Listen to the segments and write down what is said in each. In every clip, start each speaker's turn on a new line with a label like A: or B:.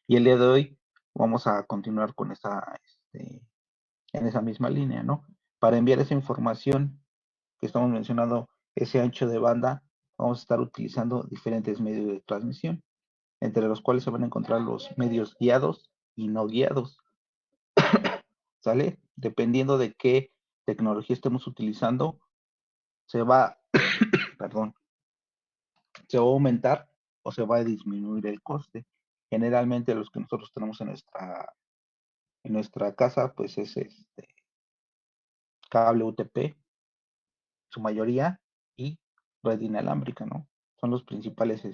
A: Y el día de hoy vamos a continuar con en esa misma línea, ¿no? Para enviar esa información que estamos mencionando, ese ancho de banda, vamos a estar utilizando diferentes medios de transmisión, entre los cuales se van a encontrar los medios guiados y no guiados, ¿sale? Dependiendo de qué tecnología estemos utilizando, se va, perdón, se va a aumentar o se va a disminuir el coste. Generalmente los que nosotros tenemos en nuestra casa, pues es cable UTP, su mayoría, y red inalámbrica, ¿no? Son los principales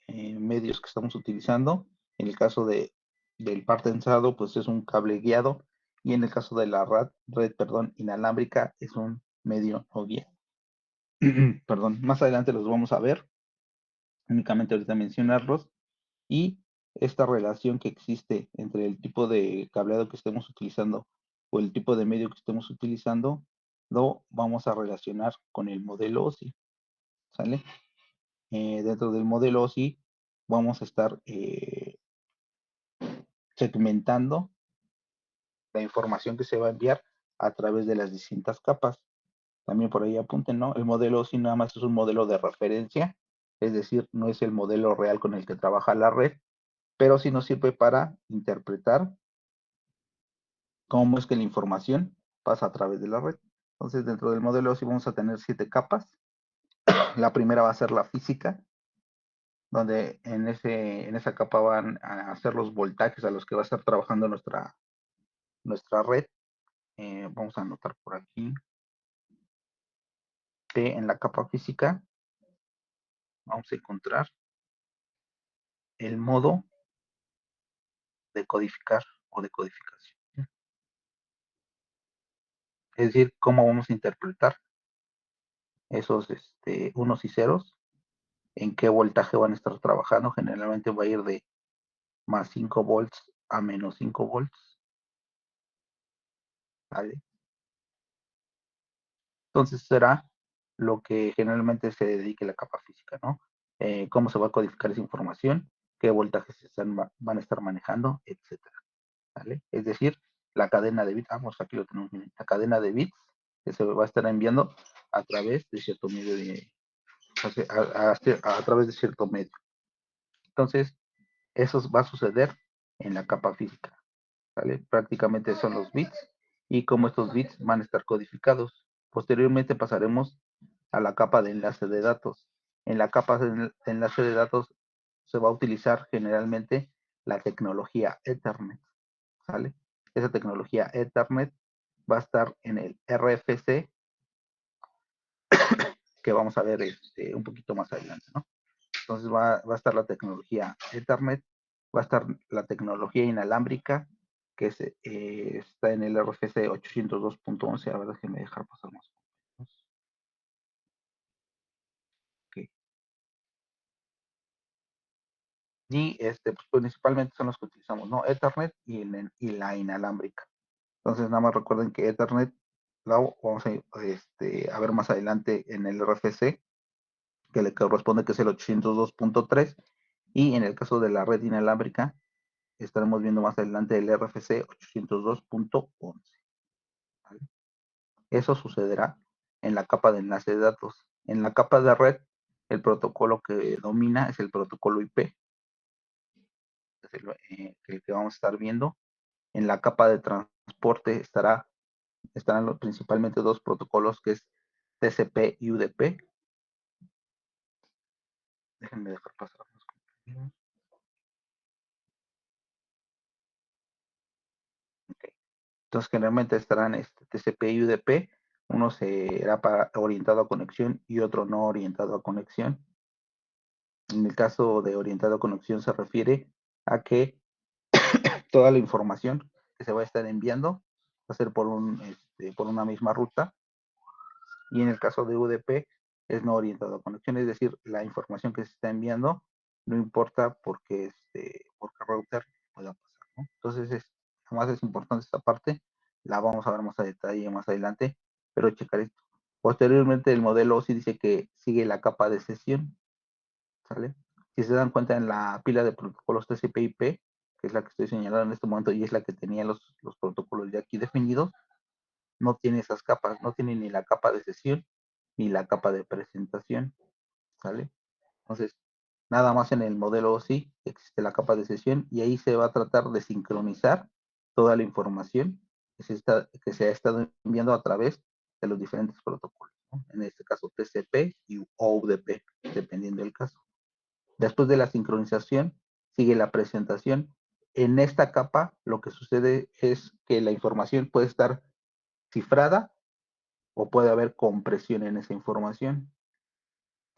A: medios que estamos utilizando. En el caso del par tensado, pues es un cable guiado, y en el caso de la red inalámbrica, es un medio no guiado. Perdón, más adelante los vamos a ver, únicamente ahorita mencionarlos, y esta relación que existe entre el tipo de cableado que estemos utilizando o el tipo de medio que estemos utilizando, lo vamos a relacionar con el modelo OSI, ¿sale? Dentro del modelo OSI vamos a estar segmentando la información que se va a enviar a través de las distintas capas. También por ahí apunten, ¿no? El modelo OSI nada más es un modelo de referencia, es decir, no es el modelo real con el que trabaja la red, pero sí nos sirve para interpretar cómo es que la información pasa a través de la red. Entonces, dentro del modelo OSI vamos a tener 7 capas. La primera va a ser la física, donde en esa capa van a hacer los voltajes a los que va a estar trabajando nuestra red. Vamos a anotar por aquí que en la capa física vamos a encontrar el modo de codificar o de codificación. Es decir, cómo vamos a interpretar esos unos y ceros, en qué voltaje van a estar trabajando. Generalmente va a ir de más 5 volts a menos 5 volts, ¿vale? Entonces será lo que generalmente se dedique la capa física, ¿no? Cómo se va a codificar esa información, qué voltajes van a estar manejando, etcétera, ¿vale? Es decir, la cadena de bits, vamos, aquí lo tenemos bien, la cadena de bits que se va a estar enviando a través de cierto medio a través de cierto medio. Entonces, eso va a suceder en la capa física, ¿vale? Prácticamente son los bits y cómo estos bits van a estar codificados. Posteriormente pasaremos a la capa de enlace de datos. En la capa de enlace de datos se va a utilizar generalmente la tecnología Ethernet, ¿sale? Esa tecnología Ethernet va a estar en el RFC, que vamos a ver un poquito más adelante, ¿no? Entonces va a estar la tecnología Ethernet, va a estar la tecnología inalámbrica, que está en el RFC 802.11. A ver, déjenme dejar pasar más. Okay. Y pues, principalmente son los que utilizamos, ¿no? Ethernet y la inalámbrica. Entonces, nada más recuerden que Ethernet lo vamos a ver más adelante en el RFC, que le corresponde, que es el 802.3, y en el caso de la red inalámbrica, estaremos viendo más adelante el RFC 802.11. ¿Vale? Eso sucederá en la capa de enlace de datos. En la capa de red, el protocolo que domina es el protocolo IP, es el que vamos a estar viendo. En la capa de transporte estarán principalmente dos protocolos, que es TCP y UDP. Déjenme dejar pasar los compañeros. Okay. Entonces, generalmente estarán TCP y UDP. Uno será orientado a conexión y otro no orientado a conexión. En el caso de orientado a conexión se refiere a que toda la información que se va a estar enviando va a ser por una misma ruta, y en el caso de UDP es no orientado a conexión, es decir, la información que se está enviando no importa por qué router pueda pasar, ¿no? Entonces, además es importante esta parte, la vamos a ver más a detalle más adelante, pero checar esto. Posteriormente, el modelo sí dice que sigue la capa de sesión, ¿sale? Si se dan cuenta en la pila de protocolos TCP/IP, que es la que estoy señalando en este momento y es la que tenía los protocolos ya aquí definidos, no tiene esas capas, no tiene ni la capa de sesión ni la capa de presentación, ¿sale? Entonces, nada más en el modelo OSI existe la capa de sesión y ahí se va a tratar de sincronizar toda la información que se ha estado enviando a través de los diferentes protocolos, ¿no? En este caso TCP o UDP, dependiendo del caso. Después de la sincronización, sigue la presentación. En esta capa, lo que sucede es que la información puede estar cifrada o puede haber compresión en esa información,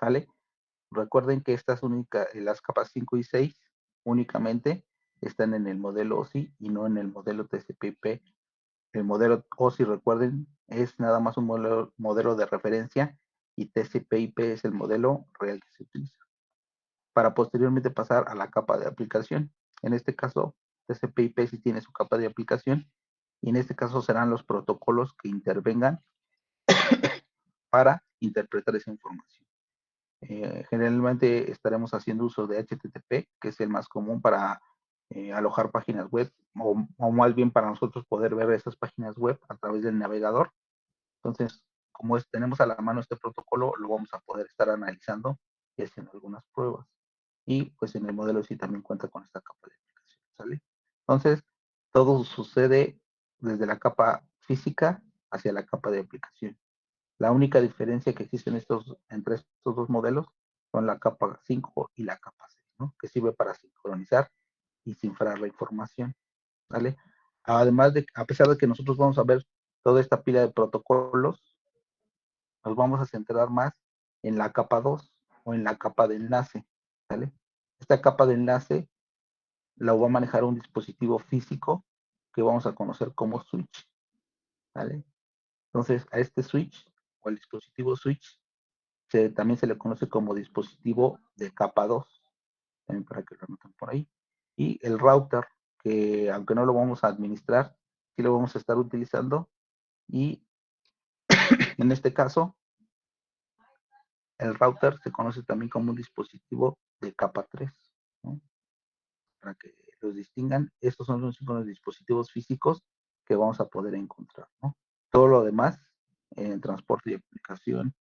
A: ¿vale? Recuerden que estas únicas, las capas 5 y 6 únicamente están en el modelo OSI y no en el modelo TCP/IP. El modelo OSI, recuerden, es nada más un modelo de referencia y TCP/IP es el modelo real que se utiliza para posteriormente pasar a la capa de aplicación. En este caso, TCP/IP sí tiene su capa de aplicación y en este caso serán los protocolos que intervengan para interpretar esa información. Generalmente estaremos haciendo uso de HTTP, que es el más común para alojar páginas web, o más bien para nosotros poder ver esas páginas web a través del navegador. Entonces, como tenemos a la mano este protocolo, lo vamos a poder estar analizando y haciendo algunas pruebas. Y pues en el modelo sí también cuenta con esta capa de aplicación, ¿sale? Entonces, todo sucede desde la capa física hacia la capa de aplicación. La única diferencia que existe entre estos dos modelos son la capa 5 y la capa 6, ¿no? Que sirve para sincronizar y cifrar la información, ¿vale? Además de, a pesar de que nosotros vamos a ver toda esta pila de protocolos, nos vamos a centrar más en la capa 2 o en la capa de enlace, ¿vale? Esta capa de enlace la va a manejar un dispositivo físico que vamos a conocer como switch, ¿vale? Entonces, a este switch o al dispositivo switch también se le conoce como dispositivo de capa 2, también para que lo anoten por ahí. Y el router, que aunque no lo vamos a administrar, sí lo vamos a estar utilizando. Y en este caso, el router se conoce también como un dispositivo de capa 3, ¿no? Para que los distingan, estos son los dispositivos físicos que vamos a poder encontrar, ¿no? Todo lo demás, en transporte y aplicación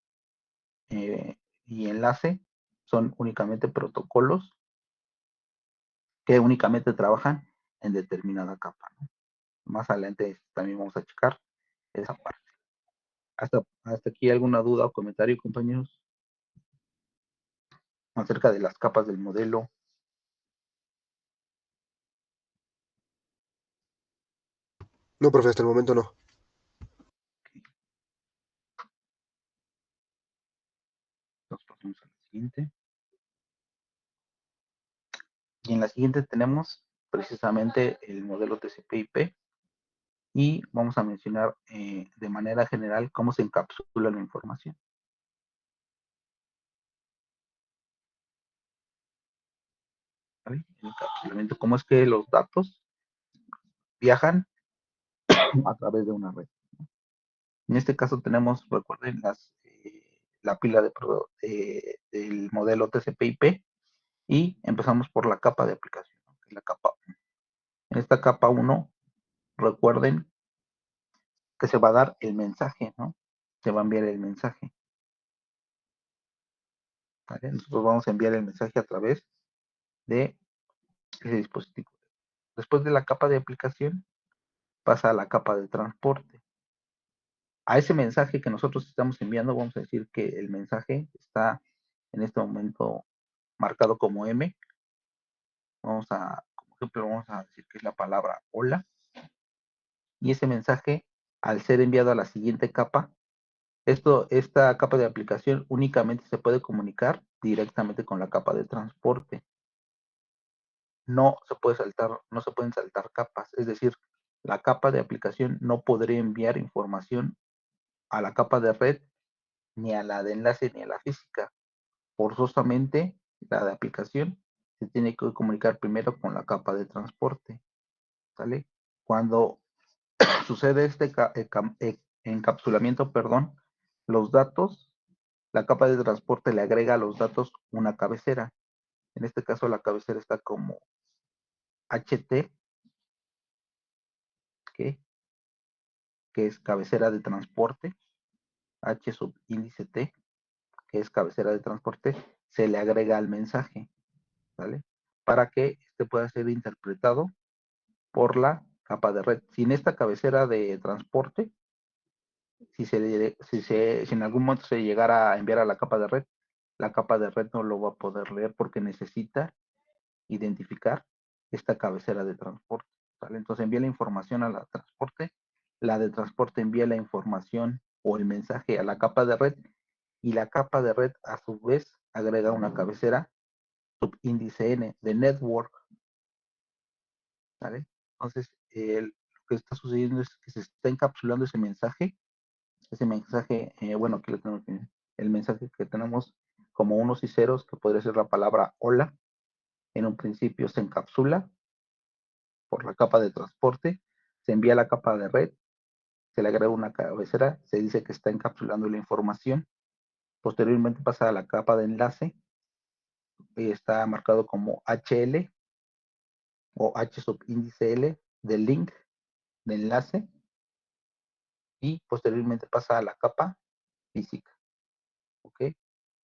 A: y enlace, son únicamente protocolos que únicamente trabajan en determinada capa, ¿no? Más adelante también vamos a checar esa parte. Hasta aquí alguna duda o comentario, compañeros, acerca de las capas del modelo.
B: No, profe, hasta el momento no.
A: Nos pasamos a la siguiente. Y en la siguiente tenemos precisamente el modelo TCP/IP y vamos a mencionar de manera general cómo se encapsula la información, ¿vale? El encapsulamiento, cómo es que los datos viajan a través de una red. En este caso tenemos, recuerden, la pila del modelo TCP/IP y empezamos por la capa de aplicación, ¿no? Que es la capa 1. En esta capa 1, recuerden que se va a dar el mensaje, ¿no? Se va a enviar el mensaje, ¿vale? Nosotros vamos a enviar el mensaje a través de ese dispositivo. Después de la capa de aplicación, pasa a la capa de transporte. A ese mensaje que nosotros estamos enviando, vamos a decir que el mensaje está en este momento marcado como M. Como ejemplo, vamos a decir que es la palabra hola. Y ese mensaje, al ser enviado a la siguiente capa, esta capa de aplicación únicamente se puede comunicar directamente con la capa de transporte. No se pueden saltar capas. Es decir, la capa de aplicación no podría enviar información a la capa de red, ni a la de enlace, ni a la física. Forzosamente, la de aplicación se tiene que comunicar primero con la capa de transporte, ¿sale? Cuando sucede este encapsulamiento, perdón, los datos, la capa de transporte le agrega a los datos una cabecera. En este caso la cabecera está como HT, ¿qué? Que es cabecera de transporte, H subíndice T, que es cabecera de transporte, se le agrega al mensaje, ¿vale? Para que este pueda ser interpretado por la capa de red. Sin esta cabecera de transporte, si en algún momento se llegara a enviar a la capa de red no lo va a poder leer porque necesita identificar esta cabecera de transporte, ¿vale? Entonces envía la información a la de transporte envía la información o el mensaje a la capa de red y la capa de red a su vez agrega una cabecera subíndice N de network, ¿vale? Entonces, lo que está sucediendo es que se está encapsulando ese mensaje, bueno, aquí lo tenemos, el mensaje que tenemos como unos y ceros, que podría ser la palabra hola, en un principio se encapsula por la capa de transporte, se envía a la capa de red, se le agrega una cabecera, se dice que está encapsulando la información, posteriormente pasa a la capa de enlace, y está marcado como HL o H subíndice L del link de enlace, y posteriormente pasa a la capa física, ¿ok?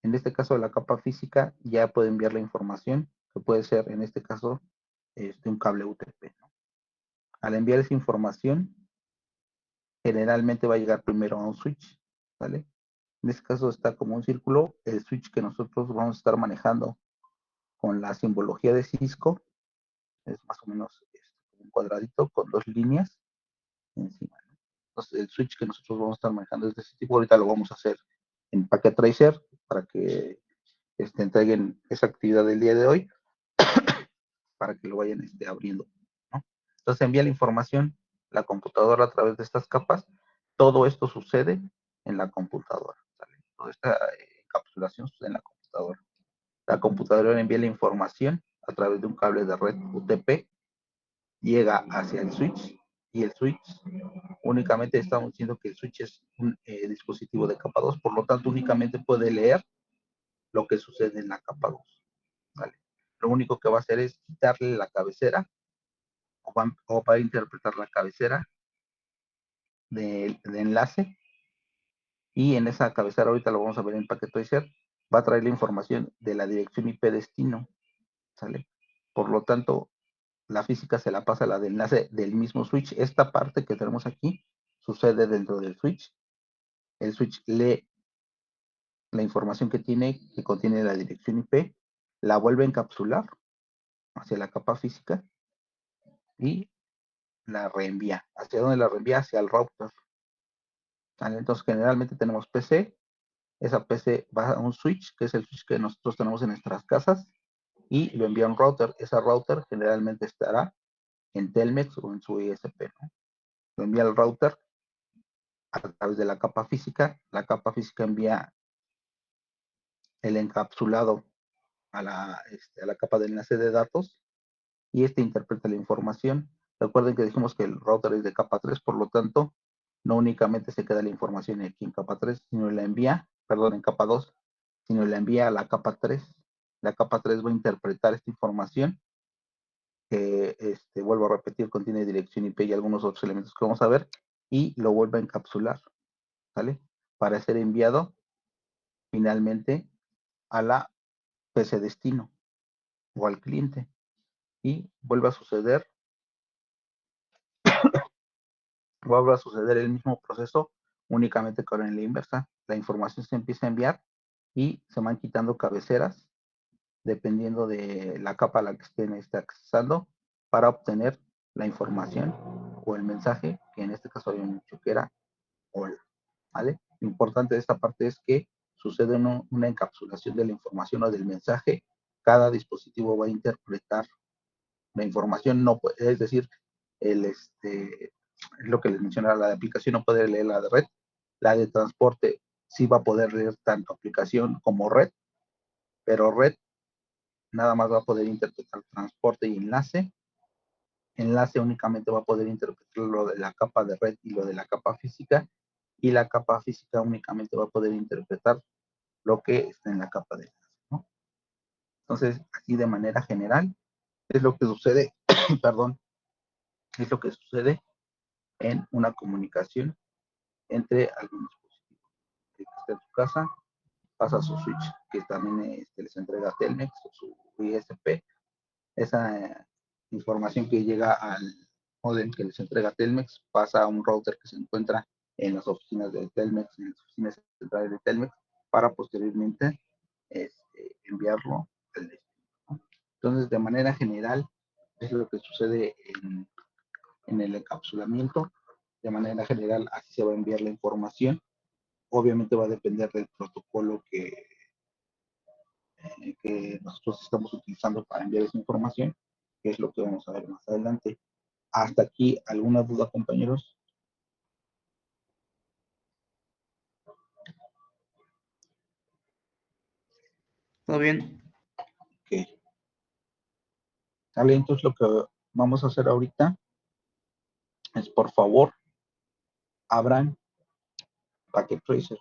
A: En este caso, la capa física ya puede enviar la información, que puede ser, en este caso, un cable UTP, ¿no? Al enviar esa información, generalmente va a llegar primero a un switch, ¿vale? En este caso está como un círculo, el switch que nosotros vamos a estar manejando con la simbología de Cisco, es más o menos un cuadradito con dos líneas encima, ¿no? Entonces, el switch que nosotros vamos a estar manejando es de ese tipo, ahorita lo vamos a hacer en Packet Tracer para que entreguen esa actividad del día de hoy, para que lo vayan abriendo, ¿no? Entonces envía la información la computadora a través de estas capas. Todo esto sucede en la computadora, ¿sale? Toda esta encapsulación sucede en la computadora. La computadora envía la información a través de un cable de red UTP, llega hacia el switch y el switch únicamente estamos diciendo que el switch es un dispositivo de capa 2, por lo tanto únicamente puede leer lo que sucede en la capa 2. ¿Vale? Lo único que va a hacer es quitarle la cabecera o va a interpretar la cabecera de enlace, y en esa cabecera, ahorita lo vamos a ver en Packet Tracer, va a traer la información de la dirección IP destino, ¿sale? Por lo tanto, la física se la pasa a la de enlace del mismo switch. Esta parte que tenemos aquí sucede dentro del switch. El switch lee la información que contiene la dirección IP, la vuelve a encapsular hacia la capa física y la reenvía. ¿Hacia dónde la reenvía? Hacia el router. ¿Vale? Entonces, generalmente tenemos PC, esa PC va a un switch, que es el switch que nosotros tenemos en nuestras casas, y lo envía a un router. Esa router generalmente estará en Telmex o en su ISP, ¿no? Lo envía al router a través de la capa física envía el encapsulado a la capa de enlace de datos, y este interpreta la información. Recuerden que dijimos que el router es de capa 3, por lo tanto, no únicamente se queda la información aquí en capa 3, sino la envía, perdón, en capa 2, sino la envía a la capa 3. La capa 3 va a interpretar esta información, que vuelvo a repetir, contiene dirección IP y algunos otros elementos que vamos a ver, y lo vuelve a encapsular, ¿sale? Para ser enviado finalmente a la PC destino o al cliente. Y vuelve a suceder el mismo proceso, únicamente que ahora en la inversa. La información se empieza a enviar y se van quitando cabeceras dependiendo de la capa a la que estén accesando para obtener la información o el mensaje, que en este caso habían dicho que era hola, ¿vale? Lo importante de esta parte es que sucede una encapsulación de la información o del mensaje. Cada dispositivo va a interpretar la información, no puede, es decir, lo que les mencionaba, la de aplicación no puede leer la de red, la de transporte sí va a poder leer tanto aplicación como red, pero red nada más va a poder interpretar transporte y enlace. Enlace únicamente va a poder interpretar lo de la capa de red y lo de la capa física, y la capa física únicamente va a poder interpretar lo que está en la capa de enlace, ¿no? Entonces, así de manera general, es lo que sucede, perdón, es lo que sucede en una comunicación entre algún dispositivo que está en su casa, pasa a su switch, que también les entrega Telmex o su ISP, esa información que llega al modem que les entrega Telmex pasa a un router que se encuentra en las oficinas de Telmex, en las oficinas centrales de Telmex, para posteriormente enviarlo al destino, ¿no? Entonces, de manera general, es lo que sucede en el encapsulamiento. De manera general, así se va a enviar la información. Obviamente va a depender del protocolo que nosotros estamos utilizando para enviar esa información, que es lo que vamos a ver más adelante. Hasta aquí, ¿alguna duda, compañeros?
C: ¿Todo bien?
A: Ok. Sale, entonces lo que vamos a hacer ahorita es, por favor, abran Packet Tracer.